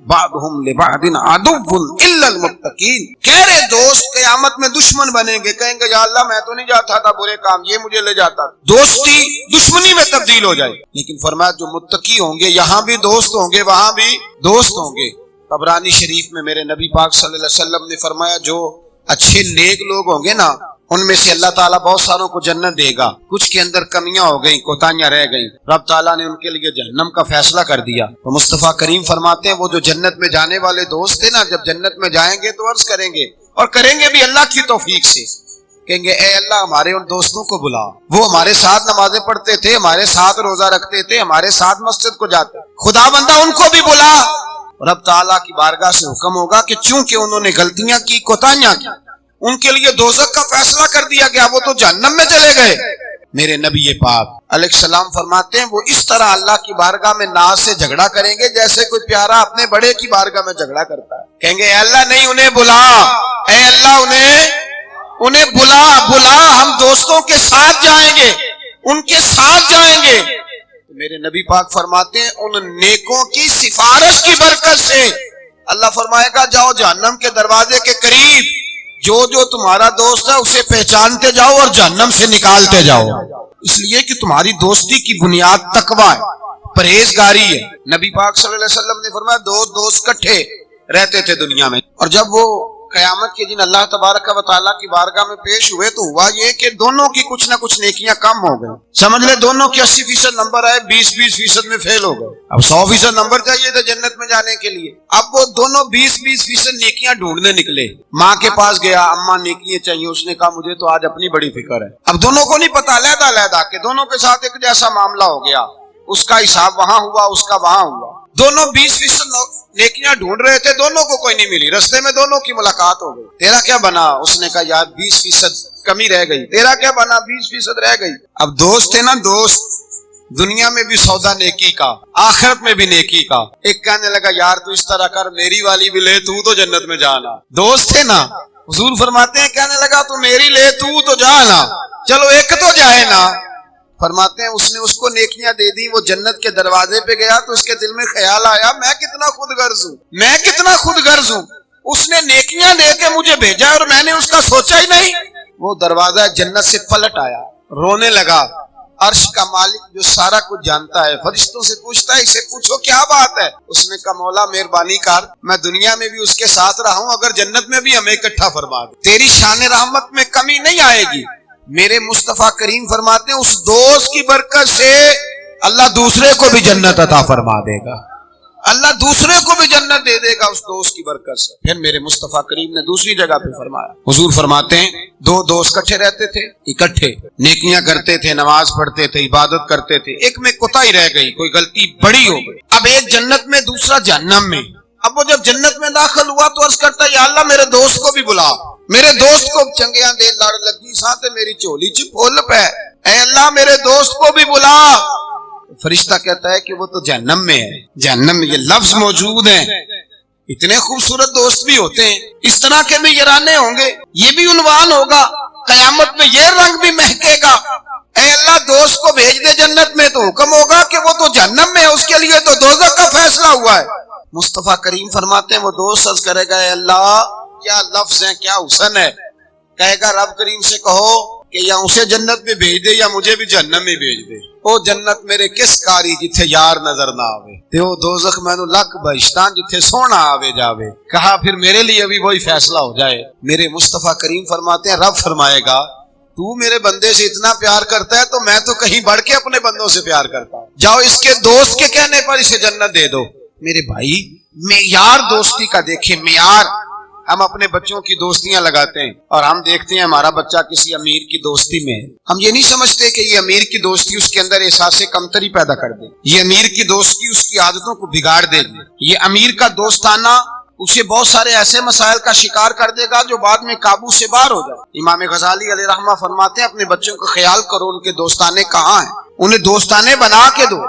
بعضهم لبعض عدو الا المتقین. گہرے دوست قیامت میں دشمن بنیں گے, کہیں گے یا اللہ میں تو نہیں جاتا تھا برے کام, یہ مجھے لے جاتا. دوستی دشمنی میں تبدیل ہو جائے. لیکن فرمایا جو متقی ہوں گے یہاں بھی دوست ہوں گے, وہاں بھی دوست ہوں گے. طبرانی شریف میں میرے نبی پاک صلی اللہ علیہ وسلم نے فرمایا جو اچھے نیک لوگ ہوں گے نا ان میں سے اللہ تعالیٰ بہت ساروں کو جنت دے گا, کچھ کے اندر کمیاں ہو گئیں, کوتاہیاں رہ گئیں, رب تعالیٰ نے ان کے لیے جہنم کا فیصلہ کر دیا. تو مصطفیٰ کریم فرماتے ہیں وہ جو جنت میں جانے والے دوست ہیں نا, جب جنت میں جائیں گے تو عرض کریں گے, اور کریں گے بھی اللہ کی توفیق سے, کہیں گے اے اللہ ہمارے ان دوستوں کو بلا، وہ ہمارے ساتھ نمازیں پڑھتے تھے، ہمارے ساتھ روزہ رکھتے تھے، ہمارے ساتھ مسجد کو جاتے، خدا بندہ ان کو بھی بلا۔ رب تعالیٰ کی بارگاہ سے حکم ہوگا کہ چونکہ انہوں نے غلطیاں کی، کوتاہیاں کی، ان کے لیے دوزخ کا فیصلہ کر دیا گیا، وہ تو جہنم میں چلے گئے۔ میرے نبی پاک علیہ السلام فرماتے ہیں وہ اس طرح اللہ کی بارگاہ میں ناز سے جھگڑا کریں گے جیسے کوئی پیارا اپنے بڑے کی بارگاہ میں جھگڑا کرتا ہے۔ کہیں گے اے اللہ نہیں انہیں بلا، اے اللہ انہیں بلا، ہم دوستوں کے ساتھ جائیں گے، ان کے ساتھ جائیں گے۔ میرے نبی پاک فرماتے ہیں ان نیکوں کی سفارش کی برکت سے اللہ فرمائے گا جاؤ جہنم کے دروازے کے قریب، جو تمہارا دوست ہے اسے پہچانتے جاؤ اور جہنم سے نکالتے جاؤ، اس لیے کہ تمہاری دوستی کی بنیاد تقویٰ ہے، پرہیزگاری ہے۔ نبی پاک صلی اللہ علیہ وسلم نے فرمایا دو دوست کٹھے رہتے تھے دنیا میں، اور جب وہ قیامت کے دن اللہ تبارک و تعالیٰ کی بارگاہ میں پیش ہوئے تو ہوا یہ کہ دونوں کی کچھ نہ کچھ نیکیاں کم ہو گئی، سمجھ لے دونوں کی 80% نمبر آئے، 20% میں فیل ہو گئے، اب 100% نمبر چاہیے تھا جنت میں جانے کے لیے۔ اب وہ دونوں 20% نیکیاں ڈھونڈنے نکلے، ماں کے پاس گیا، اماں نیکیاں چاہیے، اس نے کہا مجھے تو آج اپنی بڑی فکر ہے۔ اب دونوں کو نہیں پتا، علیحدہ کہ دونوں کے ساتھ ایک جیسا معاملہ ہو گیا، اس کا حساب وہاں ہوا، اس کا وہاں ہوا، دونوں 20% نیکیاں ڈھونڈ رہے تھے، دونوں کو کوئی نہیں ملی، رستے میں دونوں کی ملاقات ہو گئی۔ تیرا کیا بنا؟ اس نے کہا یار 20% کمی رہ گئی۔ تیرا کیا بنا؟ 20% رہ گئی۔ اب دوست تھے نا، دوست دنیا میں بھی سودا نیکی کا، آخرت میں بھی نیکی کا۔ ایک کہنے لگا یار تو اس طرح کر میری والی بھی لے، تو جنت میں جانا۔ دوست تھے نا، حضور فرماتے ہیں کہنے لگا تو میری لے، تو جانا، چلو ایک تو جائے نا۔ فرماتے ہیں اس نے اس کو نیکیاں دے دی، وہ جنت کے دروازے پہ گیا تو اس کے دل میں خیال آیا میں کتنا خود غرض ہوں، اس نے نیکیاں دے کے مجھے بھیجا اور میں نے اس کا سوچا ہی نہیں۔ وہ دروازہ جنت سے پلٹ آیا، رونے لگا۔ عرش کا مالک جو سارا کچھ جانتا ہے فرشتوں سے پوچھتا ہے اسے پوچھو کیا بات ہے؟ اس نے کہا مولا مہربانی کر، میں دنیا میں بھی اس کے ساتھ رہا ہوں، اگر جنت میں بھی ہمیں اکٹھا فرما دے، تیری شان رحمت میں کمی نہیں آئے گی۔ میرے مصطفیٰ کریم فرماتے ہیں اس دوست کی برکت سے اللہ دوسرے کو بھی جنت عطا فرما دے گا، اللہ دوسرے کو بھی جنت دے دے گا اس دوست کی برکت سے۔ پھر میرے مصطفیٰ کریم نے دوسری جگہ پہ فرمایا، حضور فرماتے ہیں دو دوست کٹھے رہتے تھے، اکٹھے نیکیاں کرتے تھے، نماز پڑھتے تھے، عبادت کرتے تھے، ایک میں کوتاہی رہ گئی، کوئی غلطی بڑی ہو گئی، اب ایک جنت میں دوسرا جہنم میں۔ اب وہ جب جنت میں داخل ہوا تو عرض کرتا یا اللہ میرے دوست کو بھی بلا، میرے دوست کو چنگیاں دے لڑ لگی ساتھ میری چولی چ پھول پہ، اے اللہ میرے دوست کو بھی بلا۔ فرشتہ کہتا ہے کہ وہ تو جہنم میں ہے، جہنم میں یہ لفظ موجود ہیں۔ اتنے خوبصورت دوست بھی ہوتے ہیں، اس طرح کے بھی یارانے ہوں گے، یہ بھی عنوان ہوگا قیامت میں، یہ رنگ بھی مہکے گا۔ اے اللہ دوست کو بھیج دے جنت میں، تو حکم ہوگا کہ وہ تو جہنم میں ہے، اس کے لیے تو دوزخ کا فیصلہ ہوا ہے۔ مصطفیٰ کریم فرماتے ہیں وہ دوست عرض کرے گا اے اللہ کیا لفظ ہیں، کیا حسن ہے، کہے گا رب کریم سے کہو کہ یا اسے جنت میں بھیج دے یا مجھے بھی جہنم میں بھیج دے۔ او جنت میرے کس کاری جتھے یار نظر نہ آوے، تے او دوزخ مینوں لکھ بہشتاں جتھے سونا آوے جاوے۔ کہا پھر میرے لیے بھی وہی فیصلہ ہو جائے۔ میرے مصطفیٰ کریم فرماتے ہیں رب فرمائے گا تو میرے بندے سے اتنا پیار کرتا ہے تو میں تو کہیں بڑھ کے اپنے بندوں سے پیار کرتا ہوں، جاؤ اس کے دوست کے کہنے پر اسے جنت دے دو۔ میرے بھائی معیار دوستی کا دیکھیں، معیار۔ ہم اپنے بچوں کی دوستیاں لگاتے ہیں اور ہم دیکھتے ہیں ہمارا بچہ کسی امیر کی دوستی میں ہے، ہم یہ نہیں سمجھتے کہ یہ امیر کی دوستی اس کے اندر احساس کمتری پیدا کر دے، یہ امیر کی دوستی اس کی عادتوں کو بگاڑ دے گی، یہ امیر کا دوستانہ اسے بہت سارے ایسے مسائل کا شکار کر دے گا جو بعد میں قابو سے باہر ہو جائے۔ امام غزالی علیہ رحمہ فرماتے ہیں اپنے بچوں کا خیال کرو ان کے دوستانے کہاں ہیں، انہیں دوستانے بنا کے دو۔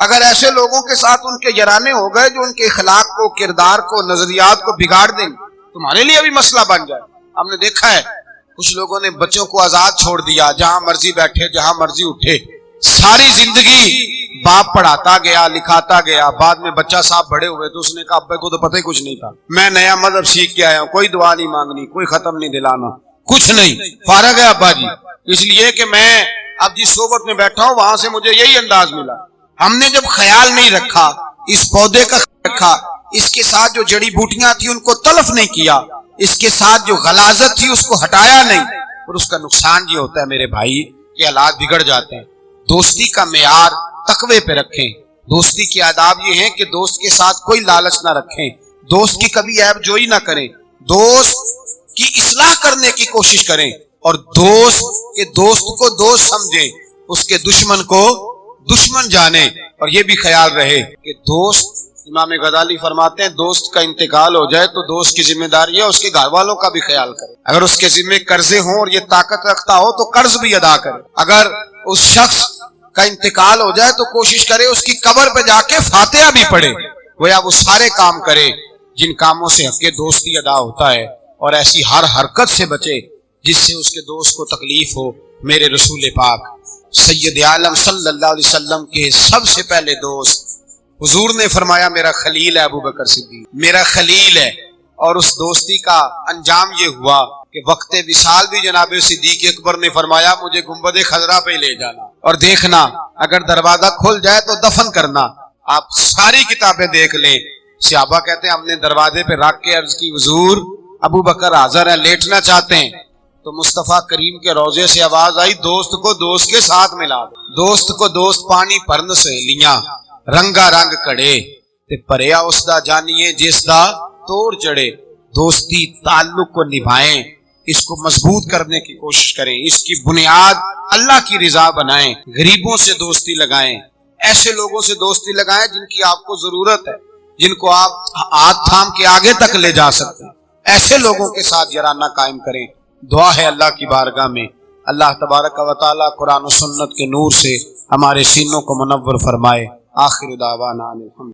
اگر ایسے لوگوں کے ساتھ ان کے یارانے ہو گئے جو ان کے اخلاق کو، کردار کو، نظریات کو بگاڑ دیں، تمہارے لیے بھی مسئلہ بن جائے۔ ہم نے دیکھا ہے کچھ لوگوں نے بچوں کو آزاد چھوڑ دیا، جہاں مرضی بیٹھے، جہاں مرضی اٹھے، ساری زندگی باپ پڑھاتا گیا، لکھاتا گیا، بعد میں بچہ صاحب بڑے ہوئے تو اس نے کہا ابے کو تو پتہ ہی کچھ نہیں تھا، میں نیا مذہب سیکھ کے آیا ہوں، کوئی دعا نہیں مانگنی، کوئی ختم نہیں دلانا، کچھ نہیں، فارغ ہے ابا جی، اس لیے کہ میں اب جس صحبت میں بیٹھا ہوں وہاں سے مجھے یہی انداز ملا۔ ہم نے جب خیال نہیں رکھا اس پودے کا رکھا، اس کے ساتھ جو جڑی بوٹیاں تھی ان کو تلف نہیں کیا، اس کے ساتھ جو غلاظت تھی اس کو ہٹایا نہیں، اور اس کا نقصان یہ ہوتا ہے میرے بھائی کہ حالات بگڑ جاتے ہیں۔ دوستی کا معیار تقوی پہ رکھیں، دوستی کے آداب یہ ہیں کہ دوست کے ساتھ کوئی لالچ نہ رکھیں، دوست کی کبھی عیب جوئی نہ کریں، دوست کی اصلاح کرنے کی کوشش کریں، اور دوست کے دوست کو دوست سمجھیں، اس کے دشمن کو دشمن جانے، اور یہ بھی خیال رہے کہ دوست، امام غزالی فرماتے ہیں دوست کا انتقال ہو جائے تو دوست کی ذمہ داری ہے اس کے گھر والوں کا بھی خیال کرے، اگر اس کے ذمہ قرضے ہوں اور یہ طاقت رکھتا ہو تو قرض بھی ادا کرے، اگر اس شخص کا انتقال ہو جائے تو کوشش کرے اس کی قبر پہ جا کے فاتحہ بھی پڑھے، گویا وہ سارے کام کرے جن کاموں سے حق دوستی ادا ہوتا ہے، اور ایسی ہر حرکت سے بچے جس سے اس کے دوست کو تکلیف ہو۔ میرے رسول پاک سید عالم صلی اللہ علیہ وسلم کے سب سے پہلے دوست، حضور نے فرمایا میرا خلیل ہے ابو بکر صدیق، میرا خلیل ہے، اور اس دوستی کا انجام یہ ہوا کہ وقت وصال بھی جناب صدیق اکبر نے فرمایا مجھے گنبد خضرا پہ لے جانا اور دیکھنا اگر دروازہ کھل جائے تو دفن کرنا۔ آپ ساری کتابیں دیکھ لیں، صحابہ کہتے ہیں ہم نے دروازے پہ رکھ کے عرض کی حضور ابو بکر حاضر ہے، لیٹنا چاہتے ہیں، تو مصطفیٰ کریم کے روضے سے آواز آئی دوست کو دوست کے ساتھ ملا دو، دوست کو دوست پانی پرن سہیلیاں رنگا رنگ کڑے تے پریا اس دا جانیے جس دا توڑ چڑھے۔ دوستی تعلق کو نبھائیں، اس کو مضبوط کرنے کی کوشش کریں، اس کی بنیاد اللہ کی رضا بنائیں، غریبوں سے دوستی لگائیں، ایسے لوگوں سے دوستی لگائیں جن کی آپ کو ضرورت ہے، جن کو آپ ہاتھ تھام کے آگے تک لے جا سکتے ہیں، ایسے لوگوں کے ساتھ یارانہ قائم کریں۔ دعا ہے اللہ کی بارگاہ میں اللہ تبارک و تعالیٰ قرآن و سنت کے نور سے ہمارے سینوں کو منور فرمائے۔ آخر دعوانا الحمد